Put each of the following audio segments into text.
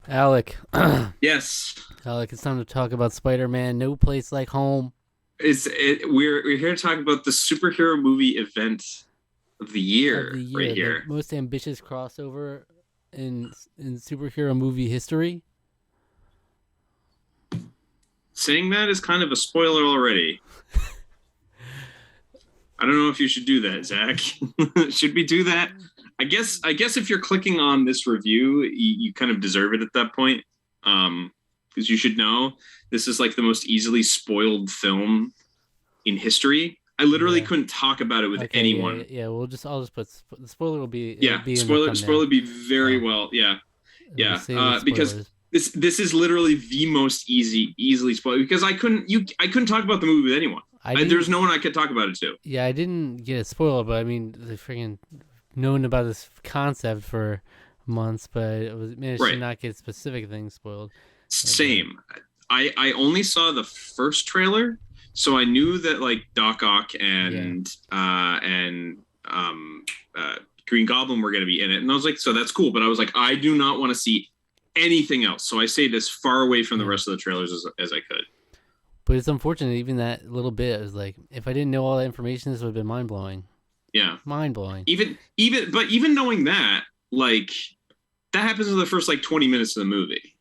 Alec, Yes, Alec, it's time to talk about Spider-Man. No place like home we're here to talk about the superhero movie event of the of year the right year, the here. most ambitious crossover in superhero movie history. Saying that is kind of a spoiler already. I don't know if you should do that, Zach. Should we do that? I guess if you're clicking on this review, you kind of deserve it at that point. Because you should know this is like the most easily spoiled film in history. I literally Yeah. couldn't talk about it with Okay. Yeah. anyone. Yeah. I'll just put the spoiler will be it'll Yeah, be in the spoiler thumbnail. would be very Yeah. well. Yeah, It'll yeah. say the Because spoilers. this is literally the most easily spoiled because I couldn't talk about the movie with anyone. I There's didn't. no one I could talk about it to. Yeah, I didn't get a spoiler, but I mean, the freaking known about this concept for months, but I was managed to Right. not get specific things spoiled. But Same. I only saw the first trailer, so I knew that like Doc Ock yeah. and uh, Green Goblin were going to be in it, and I was like, so that's cool. But I was like, I do not want to see anything else, so I stayed as far away from the Yeah. rest of the trailers as I could. But it's unfortunate, even that little bit. It was like, if I didn't know all that information, this would have been mind blowing. Yeah. Mind blowing. Even knowing that, like that happens in the first like 20 minutes of the movie.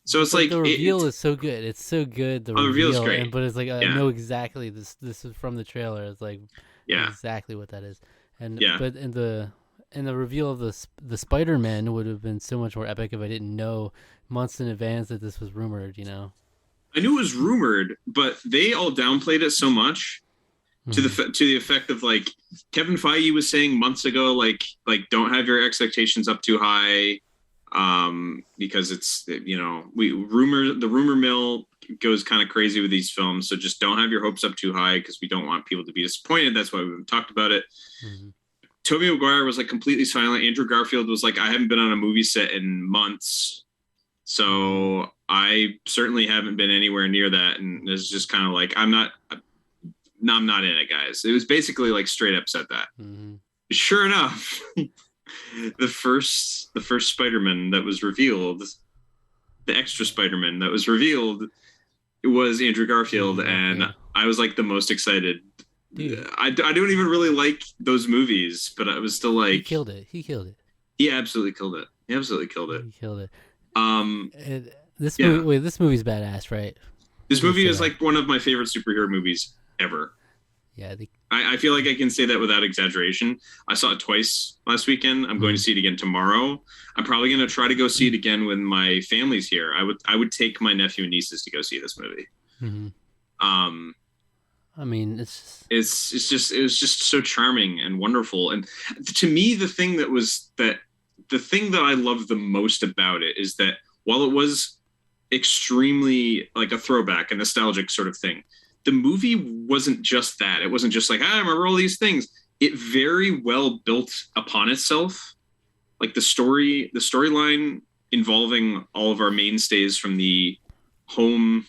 So it's But like the reveal is so good. It's so good. The oh, the reveal is reveal, great. but it's like I Yeah. know exactly this. This is from the trailer. It's like Yeah. exactly what that is. And Yeah. but in the reveal of the Spider Man would have been so much more epic if I didn't know months in advance that this was rumored. You know. I knew it was rumored, but they all downplayed it so much Mm-hmm. to the effect of like Kevin Feige was saying months ago, like don't have your expectations up too high, because it's we the rumor mill goes kind of crazy with these films, so just don't have your hopes up too high because we don't want people to be disappointed. That's why we've talked about it. Mm-hmm. Tobey Maguire was like completely silent. Andrew Garfield was like, I haven't been on a movie set in months. So I certainly haven't been anywhere near that. And it's just kind of like, I'm not in it, guys. It was basically like straight up said that. Mm-hmm. Sure enough, the first Spider-Man that was revealed, the extra Spider-Man that was revealed, it was Andrew Garfield. And I was like the most excited. Dude, I don't even really like those movies, but I was still he like, killed it. He killed it. he absolutely killed it. He absolutely killed it. He killed it. Um, This movie, yeah, wait, this movie's badass, right? this Let's movie say is that. like one of my favorite superhero movies ever. Yeah, I feel like I can say that without exaggeration. I saw it twice last weekend. I'm going to see it again tomorrow. I'm probably going to try to go see it again when my family's here. I would take my nephew and nieces to go see this movie. mm-hmm. Um, I mean, it's it was just so charming and wonderful. And to me, the thing that I love the most about it is that while it was extremely like a throwback, a nostalgic sort of thing, the movie wasn't just that. It wasn't just like, I remember all these things. It very well built upon itself. Like the storyline involving all of our mainstays from the home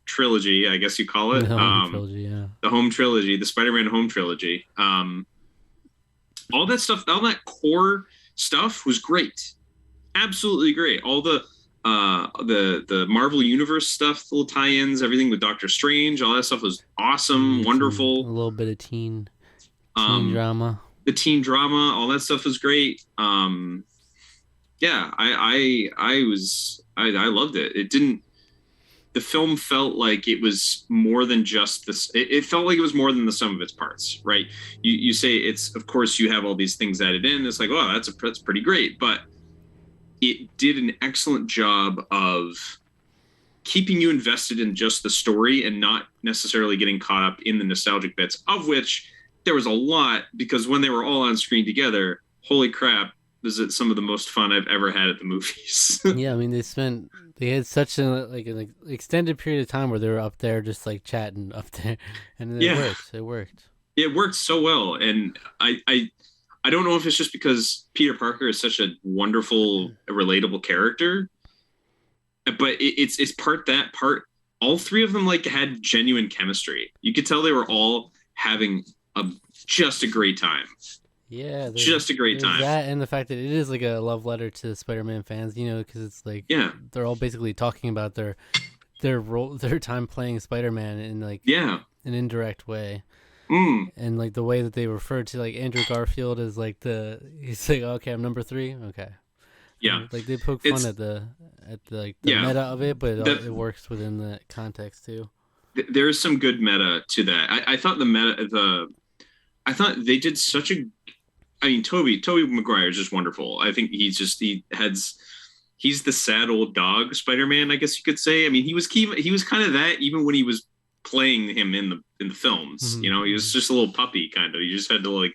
trilogy, I guess you call it. the home trilogy. Yeah, The home trilogy, the Spider-Man home trilogy. All that stuff, all that core stuff was great. Absolutely great. All the Marvel Universe stuff, the little tie-ins, everything with Doctor Strange, all that stuff was awesome, a wonderful. little bit of teen Um, drama. the teen drama, all that stuff was great. Yeah, I loved it. It didn't. The film felt like it was more than just this. It felt like it was more than the sum of its parts, right? You say it's, of course, you have all these things added in. It's like, oh, that's pretty great, but it did an excellent job of keeping you invested in just the story and not necessarily getting caught up in the nostalgic bits, of which there was a lot, because when they were all on screen together, holy crap, was it some of the most fun I've ever had at the movies. Yeah, I mean, they had such an extended period of time where they were up there just like chatting up there, and it Yeah, worked. It worked. it worked so well. And I don't know if it's just because Peter Parker is such a wonderful, relatable character, but it's part that part. All three of them like had genuine chemistry. You could tell they were all having a just a great time. Yeah, Just a great there's time. that, and the fact that it is like a love letter to Spider-Man fans, because it's like Yeah, they're all basically talking about their role, their time playing Spider-Man in like yeah. an indirect way, Mm. and like the way that they refer to like Andrew Garfield as like he's like, okay, I'm number three, okay, Yeah, like they poke fun it's at the, like the yeah. meta of it, but That it works within the context too. there is some good meta to that. I thought the meta the I thought they did such a. I mean, Toby Maguire is just wonderful. I think he's the sad old dog Spider-Man, I guess you could say. I mean, he was kind of that even when he was playing him in the films. You know, he was just a little puppy kind of. You just had to like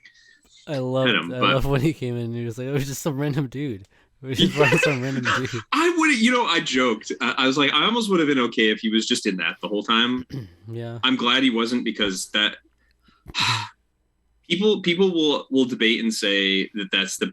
pet him. I But love when he came in and he was like, it was just some random dude. It was just running some random dude. I would, I joked. I was like, I almost would have been okay if he was just in that the whole time. Yeah. I'm glad he wasn't because that people will debate and say that that's the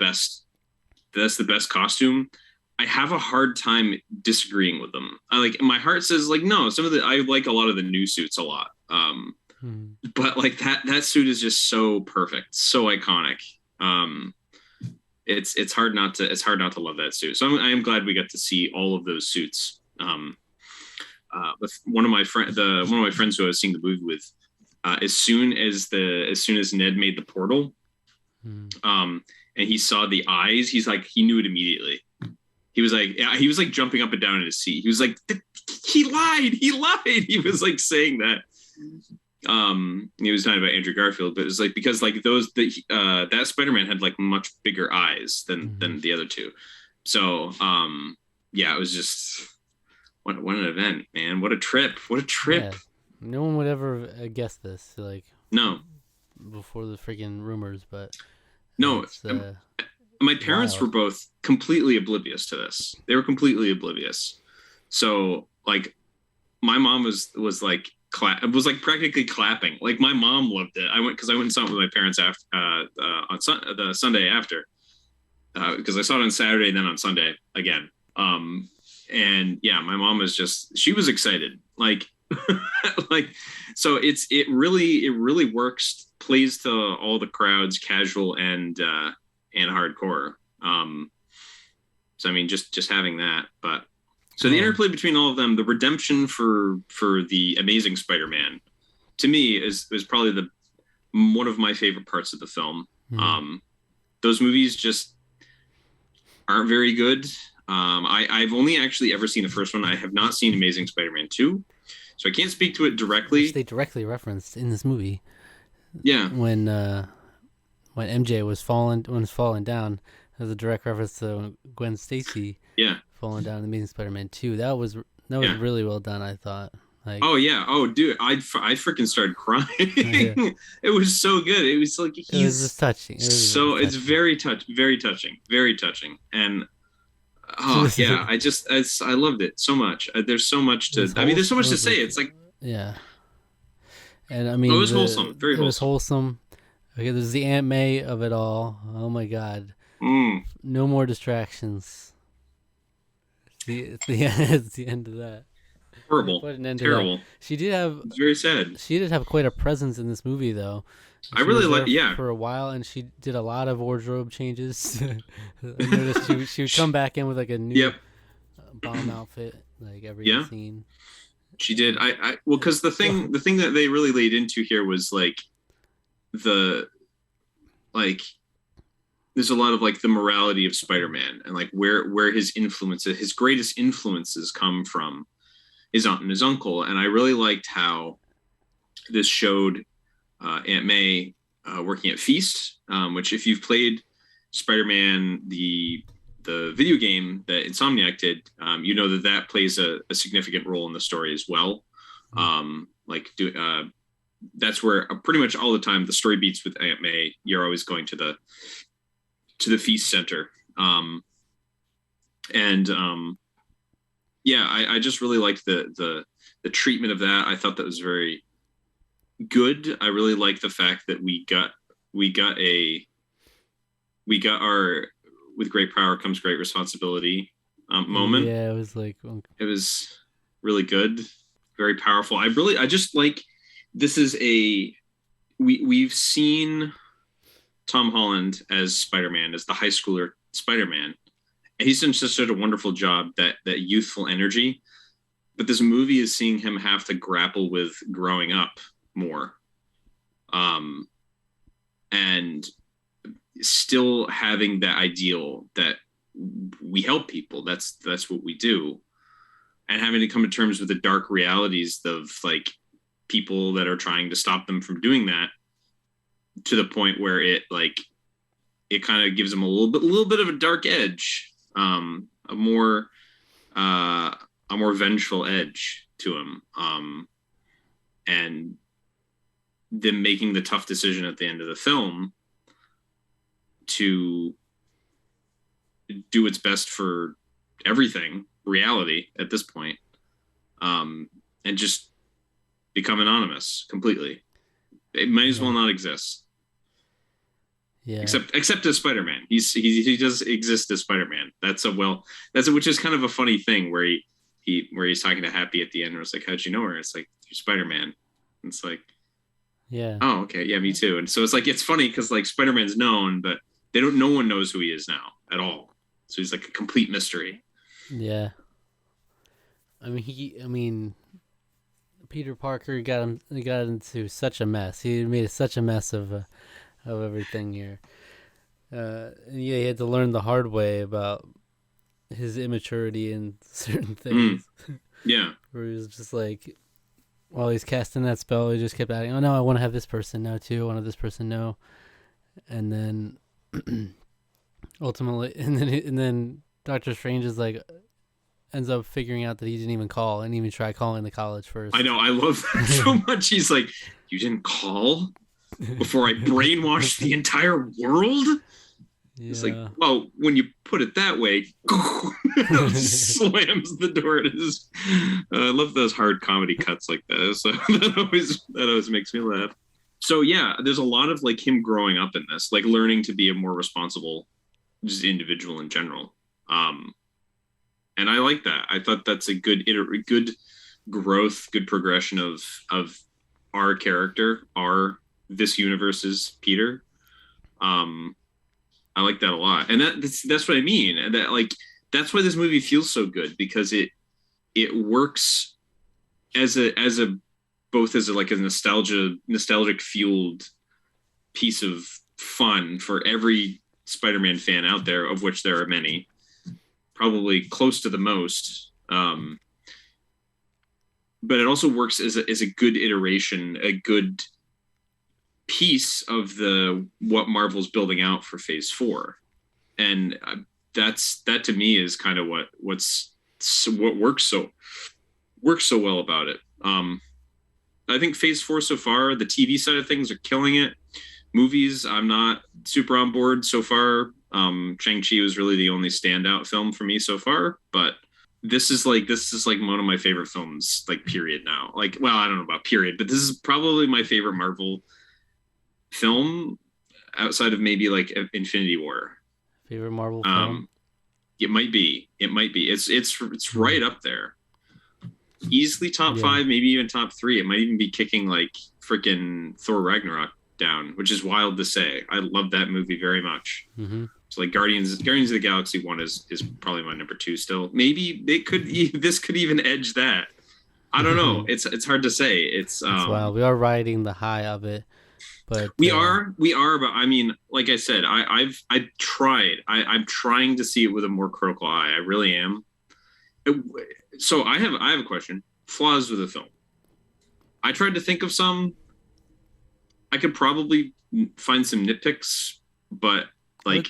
best costume. I have a hard time disagreeing with them. My heart says like no, I like a lot of the new suits a lot. But like that suit is just so perfect, so iconic. It's hard not to love that suit. So I am glad we got to see all of those suits. With one of my friends who I was seeing the movie with, as soon as Ned made the portal, and he saw the eyes, he knew it immediately. He was like jumping up and down in his seat. He was like, he lied. He was like saying that. He was talking about Andrew Garfield, but it was like because like that Spider-Man had like much bigger eyes than the other two. So yeah, it was just what an event, man. What a trip. Yeah. No one would ever guess this, like No. before the freaking rumors, but no. My parents wild. were both completely oblivious to this. They were completely oblivious. So like my mom was like was like practically clapping. Like my mom loved it. I went and saw it with my parents after on the Sunday after because I saw it on Saturday and then on Sunday again. And yeah, my mom she was excited. Like like so it really works, plays to all the crowds, casual and hardcore. So I mean just having that, but so the interplay between all of them, the redemption for the Amazing Spider-Man, to me is probably one of my favorite parts of the film. Those movies just aren't very good. I've only actually ever seen the first one. I have not seen Amazing Spider-Man 2, so I can't speak to it directly. Which they directly referenced in this movie. Yeah. When MJ was falling down, there's a direct reference to Gwen Stacy. Yeah. Falling down in Amazing Spider-Man 2. That was really well done, I thought. Like, oh yeah, oh dude, I freaking started crying. Yeah. It was so good. It was like it was just touching. It's very touching, and yeah, I loved it so much. There's so much to. I mean, there's so much to say. It's like yeah, and I mean, it was wholesome, very wholesome. It was wholesome. Okay, there's the Aunt May of it all. Oh my God, no more distractions. It's the end of that. Horrible. What an end Terrible. To that. She did have. It's very sad. She did have quite a presence in this movie, though. I really like. Yeah. For a while, and she did a lot of wardrobe changes. I noticed she would come back in with like a new bomb outfit, like every scene. She did. Well, because the thing that they really laid into here was like there's a lot of like the morality of Spider-Man and like where his greatest influences come from his aunt and his uncle. And I really liked how this showed Aunt May working at Feast, which if you've played Spider-Man, the video game that Insomniac did, you know that plays a significant role in the story as well. That's where pretty much all the time the story beats with Aunt May. You're always going to the Feast Center. I just really liked the treatment of that. I thought that was very good. I really like the fact that we got our with great power comes great responsibility moment. Yeah, it was like it was really good, very powerful. I just like this is we've seen Tom Holland as Spider-Man, as the high schooler Spider-Man. And he's done such a wonderful job, that youthful energy. But this movie is seeing him have to grapple with growing up more. And still having that ideal that we help people. That's what we do. And having to come to terms with the dark realities of like people that are trying to stop them from doing that, to the point where it kind of gives them a little bit of a dark edge, a more vengeful edge to him, and them making the tough decision at the end of the film to do its best for everything, reality at this point, and just become anonymous completely. It might as well not exist. Yeah. Except as Spider-Man, he does exist as Spider-Man. Which is kind of a funny thing where he's talking to Happy at the end, where it's like, how'd you know her? It's like, you're Spider-Man. It's like, yeah. Oh, okay, yeah, me too. And so it's like, it's funny because like Spider-Man's known, but no one knows who he is now at all. So he's like a complete mystery. Yeah. I mean, Peter Parker got into such a mess. He made such a mess of everything here. He had to learn the hard way about his immaturity in certain things. Yeah. Where he was just like, while he's casting that spell, he just kept adding, oh no, I want to have this person now too. I want to have this person now. And then ultimately, and then Doctor Strange is like, ends up figuring out that he didn't even call and even try calling the college first. I know. I love that so much. He's like, you didn't call before I brainwashed the entire world? Yeah. It's like, well, when you put it that way, slams the door. I love those hard comedy cuts like that. So that always makes me laugh. So yeah, there's a lot of like him growing up in this, like learning to be a more responsible just individual in general. And I like that. I thought that's a good growth, good progression of our character, this universe's Peter. I like that a lot, and that's what I mean. And that's why this movie feels so good, because it works as a nostalgic fueled piece of fun for every Spider-Man fan out there, of which there are many, probably close to the most. But it also works as a good iteration, a good piece of what Marvel's building out for Phase 4, and that to me is kind of what works so well about it. I think Phase 4 so far, the TV side of things are killing it. Movies, I'm not super on board so far. Shang-Chi was really the only standout film for me so far, but this is like one of my favorite films, like period now. Like, well, I don't know about period, but this is probably my favorite Marvel film outside of maybe like Infinity War. Favorite Marvel film? It might be. It's right up there. Easily top 5, maybe even top 3. It might even be kicking like freaking Thor Ragnarok down, which is wild to say. I love that movie very much. Mm-hmm. So like Guardians of the Galaxy 1 is probably my number 2 still. Maybe this could even edge that. I don't know. It's hard to say. It's wild. We are riding the high of it. But we are, but I mean, like I said, I've tried. I'm trying to see it with a more critical eye. I really am. So I have a question. Flaws with the film. I tried to think of some. I could probably find some nitpicks, but like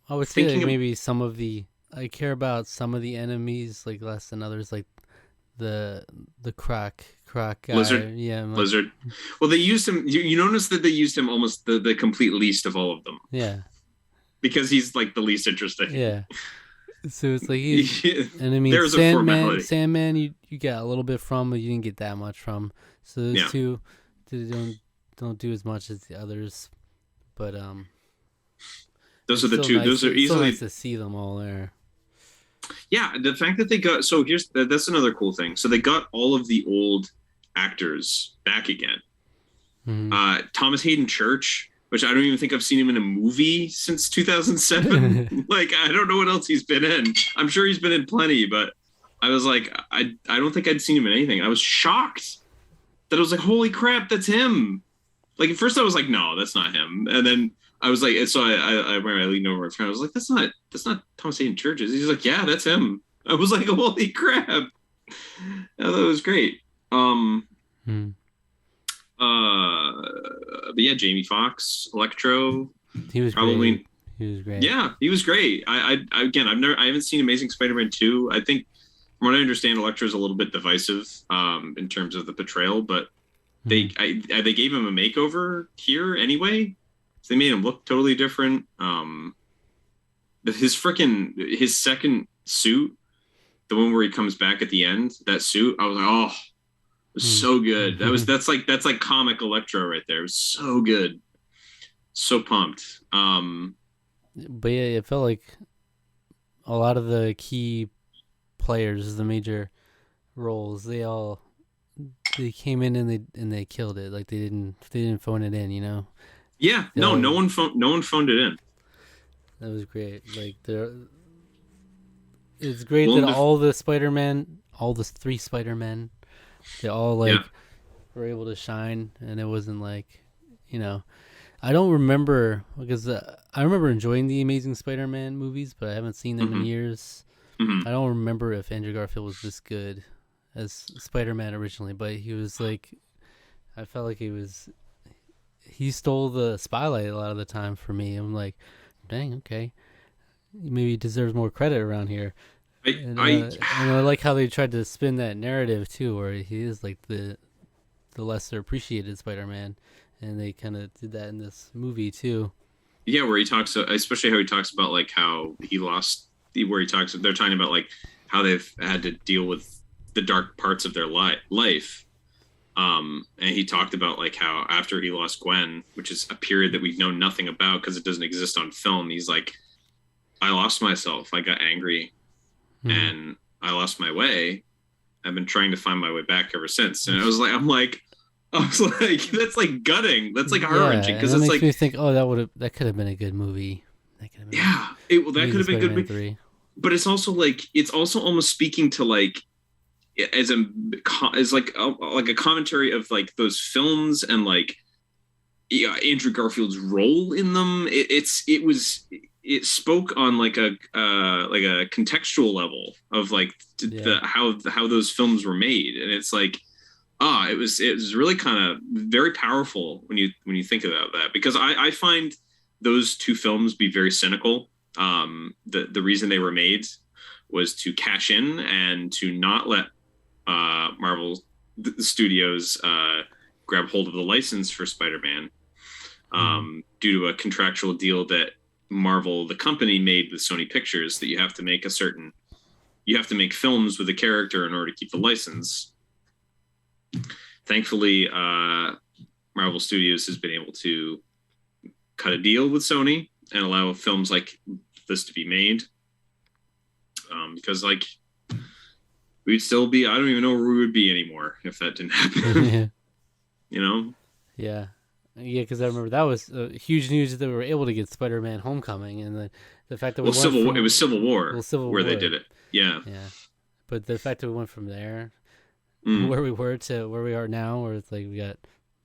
I would say like maybe some of the I care about some of the enemies like less than others, like the croc guy. Lizard. Yeah, Lizard. Well, they used him. You notice that they used him almost the complete least of all of them. Yeah. Because he's like the least interesting. Yeah. So it's like and I mean Sandman you got a little bit from, but you didn't get that much from. So those two don't do as much as the others. But those are the two. Those are easily nice to see them all there. Yeah, the fact that they got that's another cool thing. So they got all of the old actors back again. Mm-hmm. Thomas Hayden Church which I don't even think I've seen him in a movie since 2007. Like, I don't know what else he's been in. I'm sure he's been in plenty, but I was like, I don't think I'd seen him in anything. I was shocked that I was like, holy crap, that's him. Like, at first I was like, no, that's not him. And then I was like, and so I remember I leaned over my friend. I was like, that's not Thomas Hayden Churches. He's like, yeah, that's him. I was like, holy crap. That was great. Hmm. But yeah, Jamie Foxx, Electro, He was probably. great. He was great. Yeah, he was great. Again, I haven't seen Amazing Spider-Man 2. I think from what I understand, Electro is a little bit divisive in terms of the portrayal, but they gave him a makeover here anyway. So they made him look totally different. But his second suit, the one where he comes back at the end, that suit, I was like, oh, it was so good. That's like comic Electro right there. It was so good. So pumped. But yeah, it felt like a lot of the key players, the major roles, they came in and they killed it. Like they didn't phone it in, you know. Yeah, no one phoned it in. That was great. Like it's great that all the three Spider-Men, they all were able to shine, and it wasn't like, you know, I don't remember because I remember enjoying the Amazing Spider-Man movies, but I haven't seen them in years. Mm-hmm. I don't remember if Andrew Garfield was this good as Spider-Man originally, but he was like, I felt like he stole the spotlight a lot of the time for me. I'm like, dang, okay, maybe he deserves more credit around here. I like how they tried to spin that narrative too, where he is like the lesser appreciated Spider-Man, and they kind of did that in this movie too. Yeah, where he talks, especially how he talks about like how he lost, where he talks, they're talking about like how they've had to deal with the dark parts of their life. And he talked about like how after he lost Gwen, which is a period that we know nothing about because it doesn't exist on film, he's like, I lost myself. I got angry and I lost my way. I've been trying to find my way back ever since. And I was like, that's like gutting. That's like heart wrenching because it's makes like me think, oh, that could have been a good movie. that could have been good. 3. But it's also almost speaking to like as like a commentary of like those films and like Andrew Garfield's role in them. It spoke on like a contextual level of like how those films were made, and it's like it was really kind of very powerful when you think about that, because I find those two films be very cynical. The reason they were made was to cash in and to not let Marvel Studios grab hold of the license for Spider-Man due to a contractual deal that Marvel, the company, made with Sony Pictures, that you have to make films with a character in order to keep the license. Thankfully, Marvel Studios has been able to cut a deal with Sony and allow films like this to be made. Because like we'd still be, I don't even know where we would be anymore if that didn't happen. You know? Yeah, because I remember that was huge news that they were able to get Spider-Man: Homecoming, and the fact that it was Civil War where they did it. Yeah. But the fact that we went from there, where we were to where we are now, where it's like we got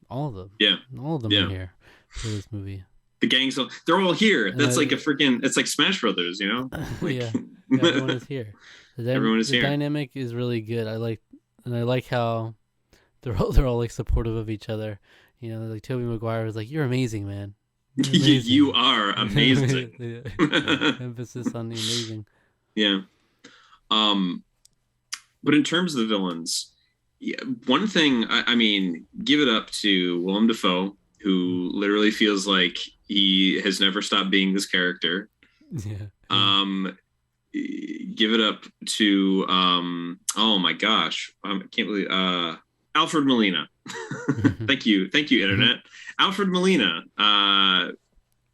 all of them. Yeah. All of them in here for this movie. The gangs, they're all here. That's like it's like Smash Brothers, you know? Like, everyone is here. Everyone is here. The dynamic is really good. I like how they're all like supportive of each other. You know, like Tobey Maguire was like, "You're amazing, man. You're amazing. You are amazing." Emphasis on the amazing. Yeah. But in terms of the villains, one thing, I mean, give it up to Willem Dafoe, who literally feels like he has never stopped being this character. Yeah. Give it up to oh my gosh, I can't believe Alfred Molina. Thank you, internet. Alfred Molina,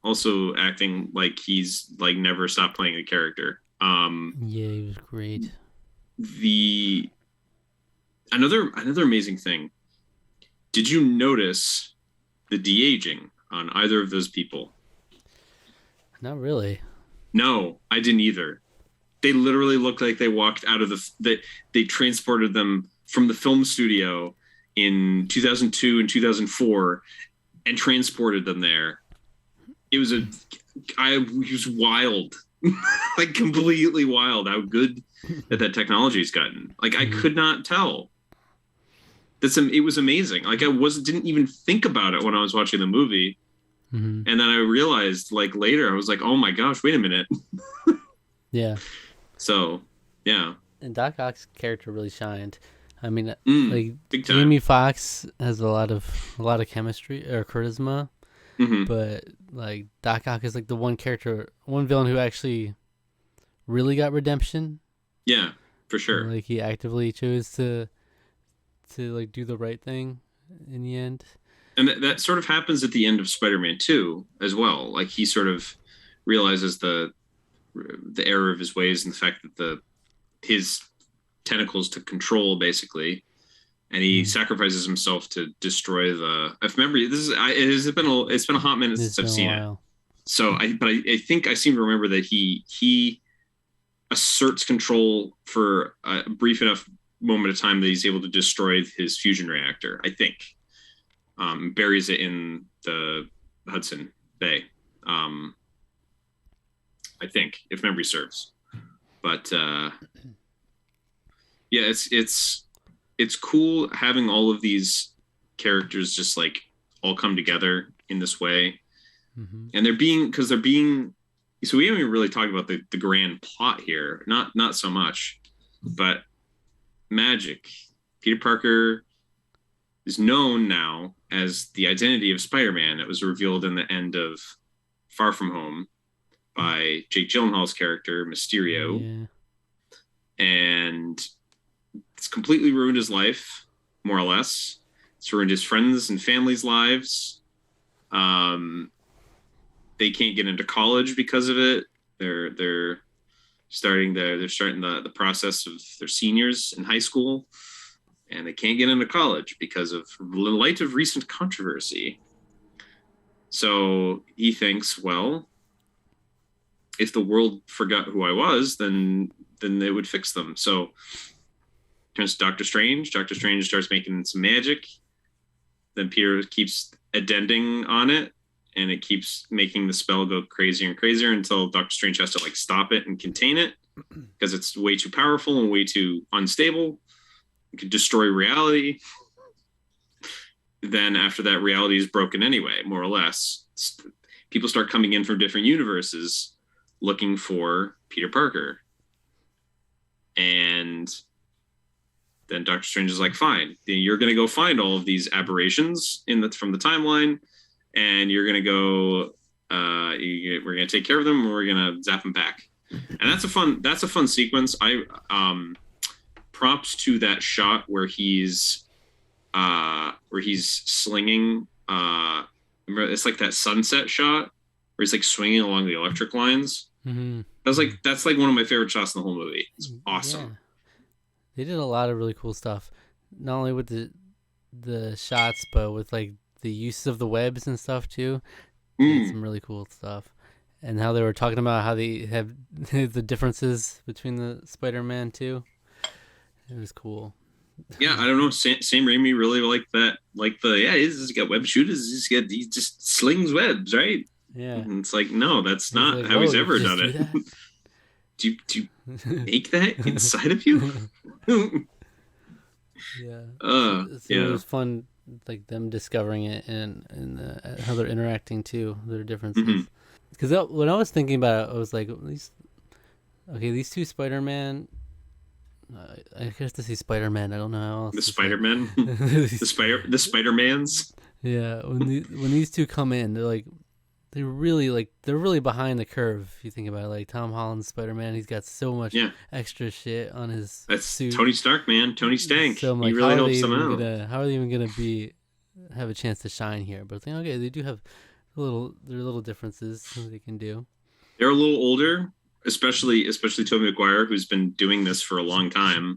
also acting like he's like never stopped playing a character. Yeah, he was great. Another amazing thing. Did you notice the de-aging on either of those people. Not really. No, I didn't either. They literally looked like they walked out of they transported them from the film studio in 2002 and 2004 and transported them there. It was it was wild. Like completely wild how good that technology's gotten. Like I could not tell. It was amazing. Like I didn't even think about it when I was watching the movie. Mm-hmm. And then I realized like later, I was like, oh my gosh, wait a minute. Yeah. So, yeah. And Doc Ock's character really shined. I mean, like big time. Jamie Foxx has a lot of chemistry or charisma, but like Doc Ock is like the one villain who actually really got redemption. Yeah, for sure. Like he actively chose to like do the right thing in the end. And that sort of happens at the end of Spider-Man 2 as well. Like he sort of realizes the error of his ways and the fact that his tentacles to control basically, and he sacrifices himself to destroy the. If memory, it's been a hot minute since I've seen it. So I think I seem to remember that he asserts control for a brief enough moment of time that he's able to destroy his fusion reactor. I think. Buries it in the Hudson Bay. I think, if memory serves. But yeah, it's cool having all of these characters just like all come together in this way, and they're being. So we haven't even really talked about the grand plot here. Not so much, but magic. Peter Parker is known now as the identity of Spider-Man. It was revealed in the end of Far From Home by Jake Gyllenhaal's character, Mysterio. Yeah. And it's completely ruined his life, more or less. It's ruined his friends and family's lives. They can't get into college because of it. They're starting the process of their seniors in high school. And they can't get into college because of the light of recent controversy. So he thinks, well, if the world forgot who I was, then they would fix them. So turns to Doctor Strange. Doctor Strange starts making some magic. Then Peter keeps addending on it, and it keeps making the spell go crazier and crazier until Doctor Strange has to like stop it and contain it because it's way too powerful and way too unstable. It could destroy reality. Then after that, reality is broken anyway, more or less. People start coming in from different universes looking for Peter Parker. And then Doctor Strange is like, fine, you're going to go find all of these aberrations from the timeline, and you're going to go, we're going to take care of them, and we're going to zap them back. And that's a fun sequence. Props to that shot where he's slinging. It's like that sunset shot where he's like swinging along the electric lines. Mm-hmm. That's like one of my favorite shots in the whole movie. It's awesome. Yeah. They did a lot of really cool stuff, not only with the shots, but with like the use of the webs and stuff too. Some really cool stuff, and how they were talking about how they have the differences between the Spider-Man too. It was cool. Yeah, I don't know. Sam Raimi really liked that. Like he's got web shooters. He just slings webs, right? Yeah. And it's like, no, that's not how he's ever done it. do you make that inside of you? Yeah. Yeah. It was fun, like them discovering it and how they're interacting too, their differences. Because when I was thinking about it, I was like, these two Spider-Man. I guess to see Spider-Man. I don't know how else. The Spider-Man, the Spider-Mans. Yeah, when these two come in, they're really behind the curve. If you think about it, like Tom Holland's Spider-Man, he's got so much extra shit on his suit. Tony Stark, man, Tony Stank. So I'm like, he really helps them out. How are they even gonna have a chance to shine here? But I think they do have little differences they can do. They're a little older. Especially Tobey Maguire, who's been doing this for a long time.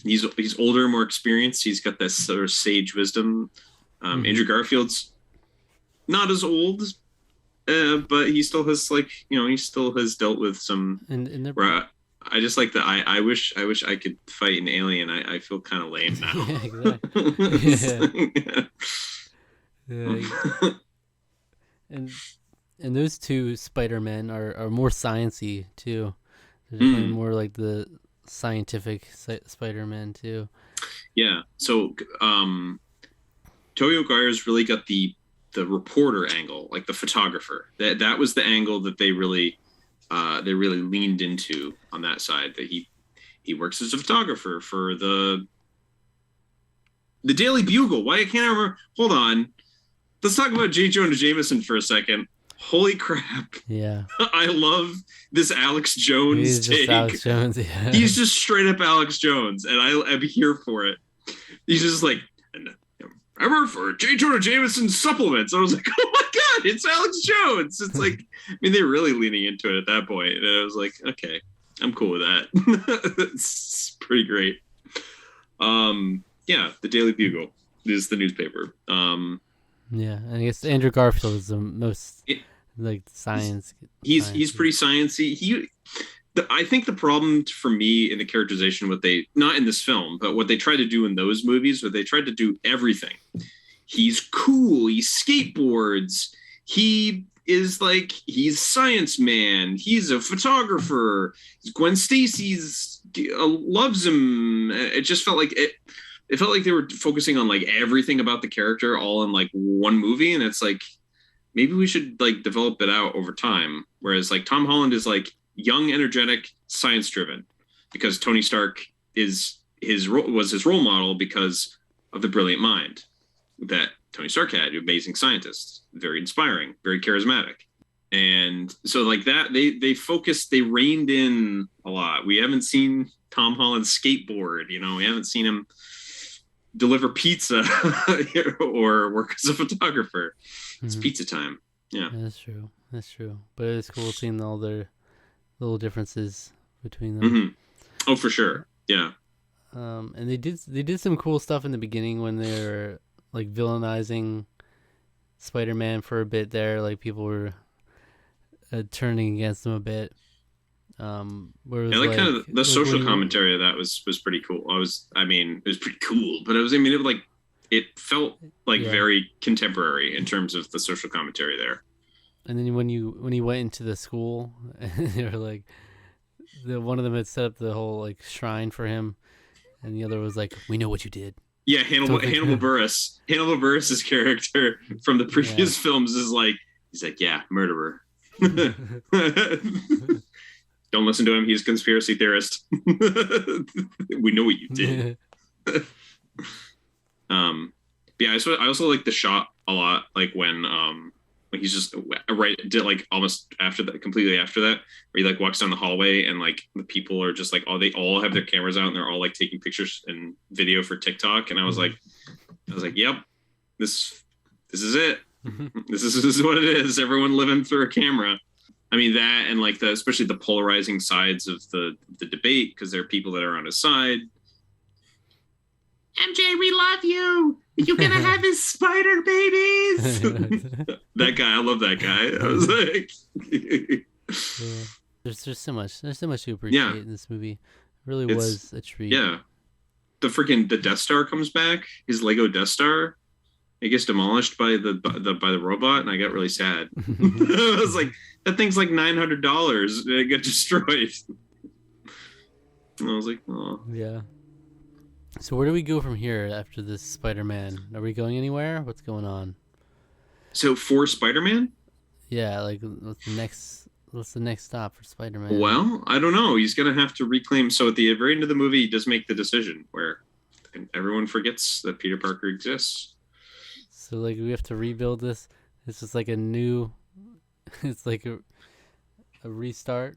He's older, more experienced. He's got this sort of sage wisdom. Andrew Garfield's not as old, but he still has like he still has dealt with some. And they're Where I just like that. I wish I could fight an alien. I feel kind of lame now. yeah, exactly. Yeah, yeah. And those two Spider-Men are more sciency too. They're definitely Mm, more like the scientific Spider-Man too. yeah. So Tobey Maguire's really got the reporter angle, like the photographer. That was the angle that they really leaned into on that side. That he works as a photographer for the Daily Bugle. Why can't I remember? Hold on. Let's talk about J. Jonah Jameson for a second. Holy crap. Yeah, I love this Alex he's Jones just take. Alex Jones. Yeah, He's just straight up Alex Jones, and I'm here for it. He's just like, I work for J. Jonah Jameson supplements. I was like, oh my god, it's Alex Jones. It's like, I mean, they're really leaning into it at that point, and I was like, okay, I'm cool with that. It's pretty great. Yeah, the Daily Bugle is the newspaper. yeah. And I guess Andrew Garfield is the most It, like science. he's pretty sciencey. I think the problem for me in the characterization, what they not in this film, but what they tried to do in those movies, where they tried to do everything. He's cool. He skateboards. He's science man. He's a photographer. Gwen Stacy's loves him. It just felt like it. It felt like they were focusing on like everything about the character all in like one movie, and it's like maybe we should like develop it out over time. Whereas like Tom Holland is like young, energetic, science driven, because Tony Stark was his role model because of the brilliant mind that Tony Stark had, amazing scientist, very inspiring, very charismatic. And so like that, they reined in a lot. We haven't seen Tom Holland skateboard, we haven't seen him deliver pizza or work as a photographer. It's Mm-hmm. pizza time. Yeah. That's true. That's true. But it's cool seeing all their little differences between them. Mm-hmm. Oh, for sure. Yeah. And they did some cool stuff in the beginning when they were like villainizing Spider-Man for a bit there. Like people were turning against him a bit. Where it was Yeah, like kind of the like social when commentary of that was pretty cool. I mean, it was pretty cool, but it felt like yeah. very contemporary in terms of the social commentary there. And then when he went into the school, and they were like, the one of them had set up the whole like shrine for him, and the other was like, "We know what you did." Yeah, Don't Hannibal think. Buress. Hannibal Buress's character from the Yeah. previous films is like, he's like, yeah, murderer. Don't listen to him. He's a conspiracy theorist. We know what you did. Yeah, I also like the shot a lot, like when he's just right did like almost after that, completely after that, where he like walks down the hallway and like the people are just like they all have their cameras out and they're all like taking pictures and video for TikTok, and I was like, yep, this is it. This is what it is. Everyone living through a camera. I mean that, and like especially the polarizing sides of the debate, because there are people that are on his side. MJ, we love you. You're gonna have his spider babies. That guy, I love that guy. I was like, Yeah. There's so much to appreciate in this movie. It really it's was a treat. yeah. The Death Star comes back. His Lego Death Star. It gets demolished by the robot, and I got really sad. I was like, that thing's like $900. It got destroyed. And I was like, oh. Yeah. So where do we go from here after this Spider-Man? Are we going anywhere? What's going on? So for Spider-Man, Yeah, like what's the next stop for Spider-Man? well, I don't know. He's gonna have to reclaim. So at the very end of the movie, he does make the decision where everyone forgets that Peter Parker exists. So like we have to rebuild this. It's just like a new. It's like a restart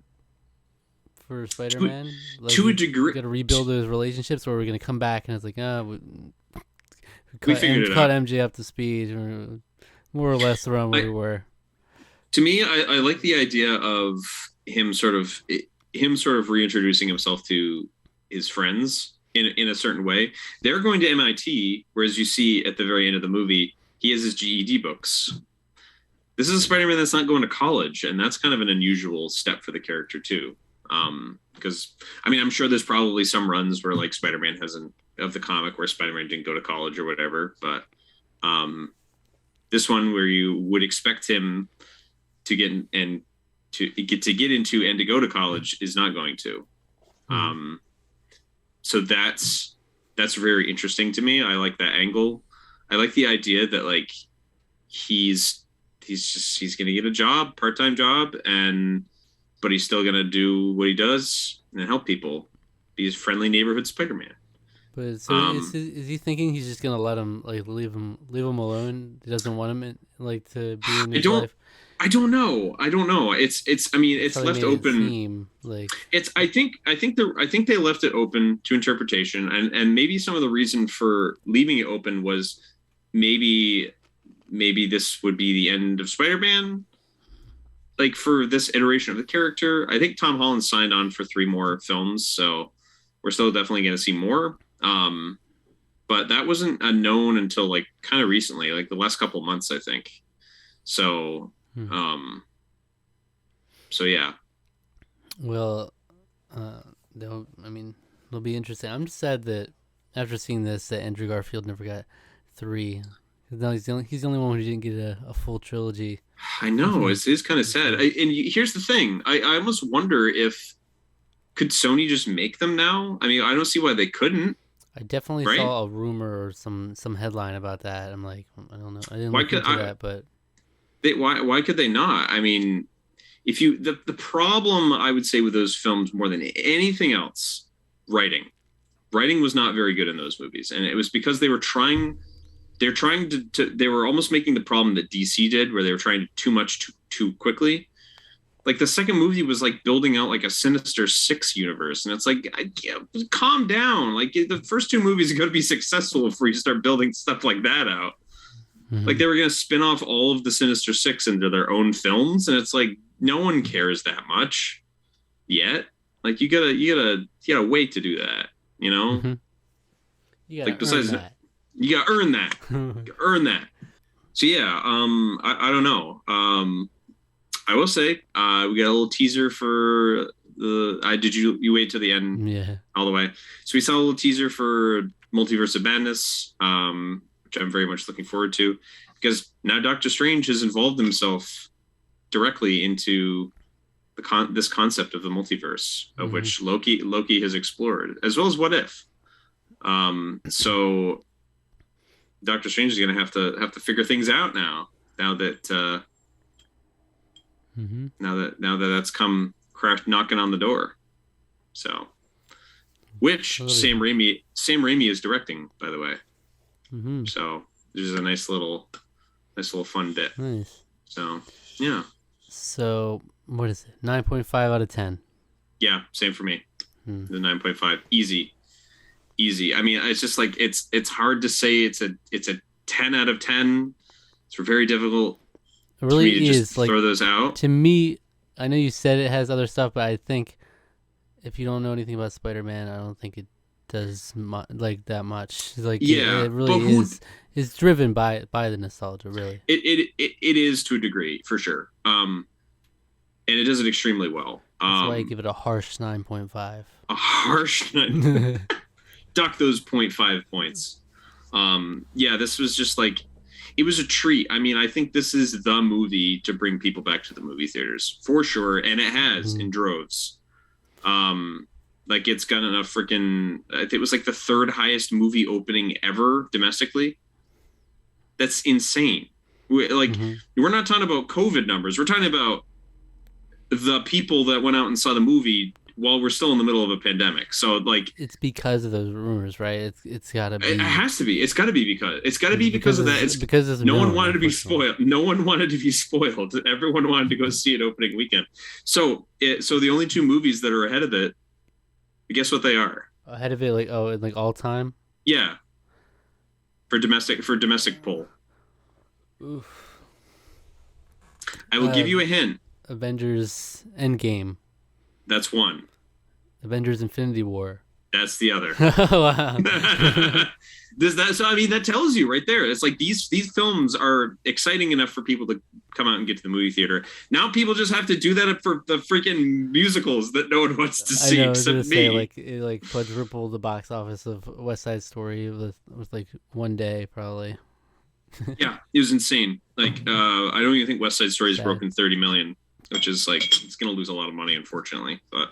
for Spider-Man. Like To a we degree, got to rebuild those relationships, or we're gonna come back and it's like we figured it cut out. MJ up to speed, or more or less around where we were. To me, I like the idea of him sort of reintroducing himself to his friends in a certain way. They're going to MIT, whereas you see at the very end of the movie, he has his GED books. This is a Spider-Man that's not going to college, and that's kind of an unusual step for the character too. Because I mean, I'm sure there's probably some runs where like Spider-Man hasn't of the comic where Spider-Man didn't go to college or whatever, but this one where you would expect him to get in, and to get into and to go to college is not going to. So that's very interesting to me. I like that angle. I like the idea that like he's gonna get a job, part-time job, but he's still gonna do what he does and help people. Be his friendly neighborhood Spider-Man. But so is he thinking he's just gonna let him like leave him alone? He doesn't want him like to be in his life. I don't know. I mean, it's left open. Like I think they left it open to interpretation, and maybe some of the reason for leaving it open was maybe this would be the end of Spider-Man. Like for this iteration of the character, I think Tom Holland signed on for 3 more films, so we're still definitely going to see more. But that wasn't a known until like kind of recently, like the last couple months, I think. So, so yeah. Well, it'll be interesting. I'm just sad that after seeing this, that Andrew Garfield never got 3. No, he's the only one who didn't get a full trilogy. I know, it's kind of sad. Here's the thing: I almost wonder if could Sony just make them now? I mean, I don't see why they couldn't. I definitely saw a rumor or some headline about that. I'm like, I don't know. I didn't look into that, but why could they not? I mean, if you the problem I would say with those films more than anything else, writing was not very good in those movies, and it was because they were trying. They were almost making the problem that DC did, where they were trying too much too quickly. Like the second movie was like building out like a Sinister Six universe, and it's like, calm down. Like the first 2 movies are going to be successful before you start building stuff like that out. Like they were going to spin off all of the Sinister Six into their own films, and it's like no one cares that much yet. Like you gotta wait to do that, you know. Mm-hmm. You gotta like besides that. You gotta earn that. Earn that. So yeah, I don't know. I will say, we got a little teaser for the. Did you wait to the end? Yeah. All the way. So we saw a little teaser for Multiverse of Madness, which I'm very much looking forward to, because now Doctor Strange has involved himself directly into this concept of the multiverse, of which Loki has explored, as well as What If. So Doctor Strange is going to have to figure things out now that now that that's come knocking on the door. So, which Sam Raimi is directing, by the way. So there's a nice little fun bit. Nice. So yeah. So what is it? 9.5 out of 10. Yeah, same for me. The 9.5, easy. I mean, it's just like it's hard to say it's a 10 out of 10. It's very difficult. It really to is just throw those out. To me, I know you said it has other stuff, but I think if you don't know anything about Spider-Man, I don't think it does like that much. Like it really is driven by the nostalgia. Really, it is to a degree for sure. And it does it extremely well. That's why I give it a harsh 9.5. A harsh 9. Duck those 0.5 points. Yeah, this was just like, it was a treat. I mean, I think this is the movie to bring people back to the movie theaters for sure, and it has in droves. Like it's got enough freaking. It was like the 3rd highest movie opening ever domestically. That's insane. We're not talking about COVID numbers. We're talking about the people that went out and saw the movie while we're still in the middle of a pandemic. So like, it's because of those rumors, right? It's got to be. It has to be. It's got to be because of that. It's because no one wanted to be spoiled. No one wanted to be spoiled. Everyone wanted to go see it opening weekend. So the only 2 movies that are ahead of it, guess what they are? Ahead of it, like all time. Yeah. For domestic poll. Oof. I will give you a hint. Avengers Endgame. That's 1. Avengers Infinity War. That's the other. Wow. So I mean that tells you right there. It's like these films are exciting enough for people to come out and get to the movie theater. Now people just have to do that for the freaking musicals that no one wants to I see know. I was gonna except say me. like it like quadrupled the box office of West Side Story with like one day probably. Yeah, it was insane. Like I don't even think West Side Story has Sad. broken 30 million, which is like it's gonna lose a lot of money unfortunately. But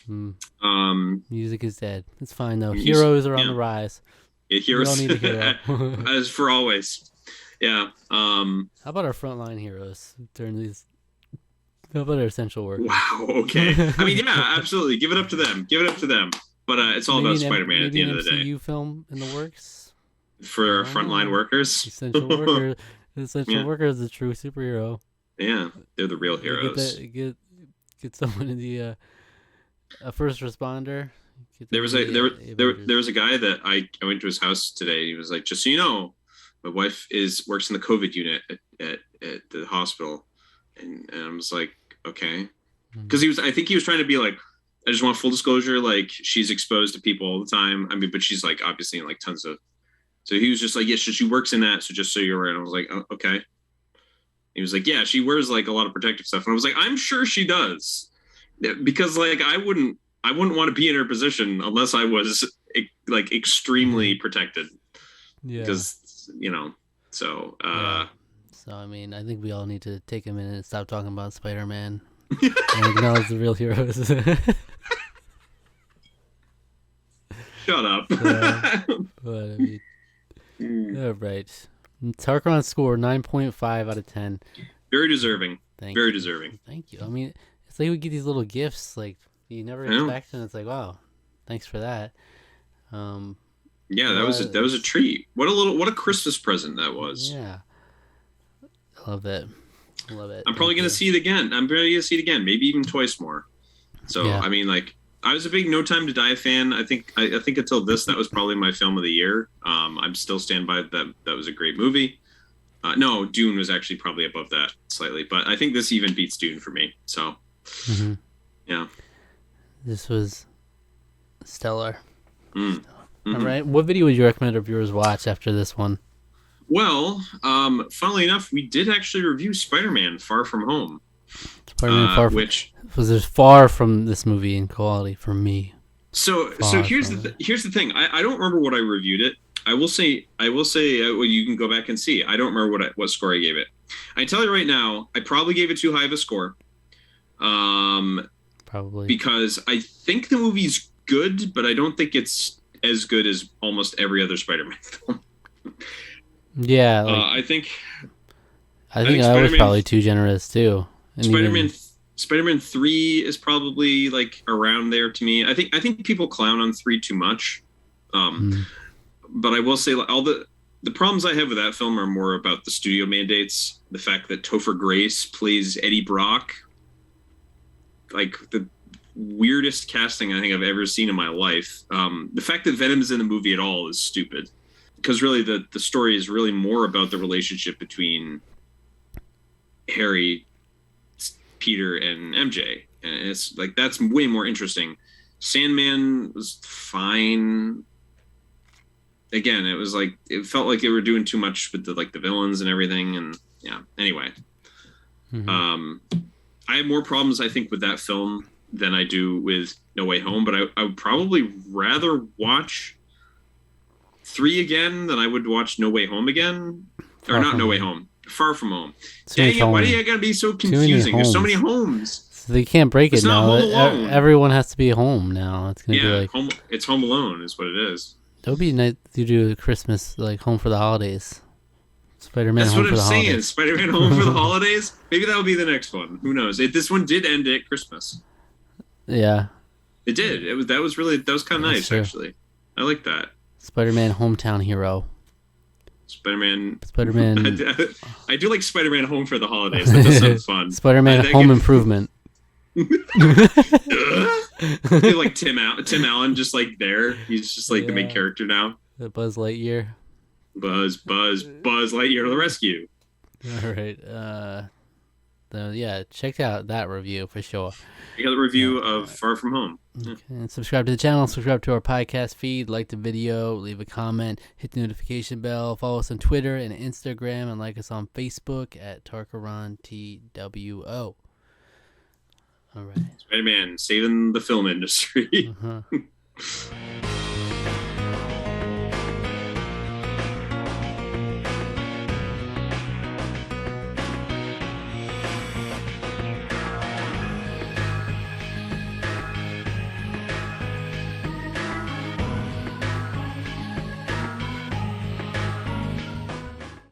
Mm. um Music is dead. It's fine though. music, Heroes are on yeah, the rise. We all heroes need a hero. as for always. Yeah. How about our frontline heroes during these? How about our essential workers? Wow. Okay. I mean, yeah, absolutely. Give it up to them. Give it up to them. But it's all about Spider-Man at Maybe the an end of the day MCU film in the works. I for don't frontline know. workers. Essential worker. Essential Yeah, worker is a true superhero. yeah, they're the real Get heroes. that. Get someone in the a first responder. Get There them was in a the there Avengers. was a guy that I went to his house today. He was like, just so you know, my wife is works in the COVID unit at the hospital, and I was like, okay, because Mhm. I think he was trying to be like, I just want full disclosure, like she's exposed to people all the time. I mean, but she's like obviously in like tons of. So he was just like, yeah, she works in that. So just so you're aware, and I was like, oh, okay. He was like, yeah, she wears like a lot of protective stuff, and I was like, I'm sure she does, yeah, because like I wouldn't want to be in her position unless I was like extremely protected Yeah. because you know. So Yeah. So I mean, I think we all need to take a minute and stop talking about Spider-Man and acknowledge the real heroes. shut up. But I mean, all right. Tarqaron score 9.5 out of 10. Very deserving. Thank Very you. deserving. Thank you. I mean, it's like we get these little gifts like you never I know. expect, and it's like, wow, thanks for that. Um, Yeah, that was a was treat. What a Christmas present that was. yeah, I love it. I love it. I'm probably Thank gonna you. see it again. I'm probably gonna see it again, maybe even twice more. So Yeah. I mean, like I was a big No Time to Die fan. I think until this, that was probably my film of the year. I'm still stand by that. That was a great movie. No, Dune was actually probably above that slightly, but I think this even beats Dune for me. So hmm yeah. This was stellar. Mm. All Hmm. right. What video would you recommend our viewers watch after this one? Well, funnily enough, we did actually review Spider-Man: Far From Home, Spider-Man Far From which was this far from this movie in quality for me. so Far from it. here's the thing. I don't remember what I reviewed it. I will say well, you can go back and see. I don't remember what score I gave it. I tell you right now, I probably gave it too high of a score. Um, Probably. because I think the movie's good, but I don't think it's as good as almost every other Spider-Man film. Yeah, like I think I I think think I was Spider-Man probably too generous too, and Spider-Man even Spider-Man 3 is probably like around there to me. I think people clown on 3 too much. Um, mm, but I will say all the problems I have with that film are more about the studio mandates, the fact that Topher Grace plays Eddie Brock, like the weirdest casting I think I've ever seen in my life. The fact that Venom is in the movie at all is stupid because really the story is really more about the relationship between Harry, Peter, and MJ, and it's like that's way more interesting. Sandman was fine. Again, it was like it felt like they were doing too much with the villains and everything, and yeah. Anyway, mhm. um, I have more problems I think with that film than I do with No Way Home, but I would probably rather watch 3 again than I would watch No Way Home again, or Far not from No Way home. Home, Far From Home. Too Dang much it! Why do home. you gotta be so Too many confusing? There's so many homes. homes. So they can't break It's it not now. Home Alone. Everyone has to be home now. It's gonna be Yeah, like home. It's Home Alone is what it is. that would be nice to do a Christmas like home for the holidays. Spider-Man That's home what for I'm the saying. holidays. Spider-Man Home for the holidays. Maybe that'll be the next one. Who knows? This one did end at Christmas. Yeah, It did. That was kind of that's nice true. actually. I like that. Spider-Man hometown hero. Spider-Man. Spider-Man. I do like Spider-Man Home for the holidays. That does sound fun. Spider-Man That home improvement. You're like Tim Allen, just like there. He's just like the main Yeah, character now. the Buzz Lightyear. Buzz Lightyear to the rescue. All right. yeah, check out that review for sure. You got the review of Far From Home. Yeah. Okay, and subscribe to the channel, subscribe to our podcast feed, like the video, leave a comment, hit the notification bell, follow us on Twitter and Instagram, and like us on Facebook at Tarqaron TWO. All right. Spider-Man saving the film industry. Uh-huh.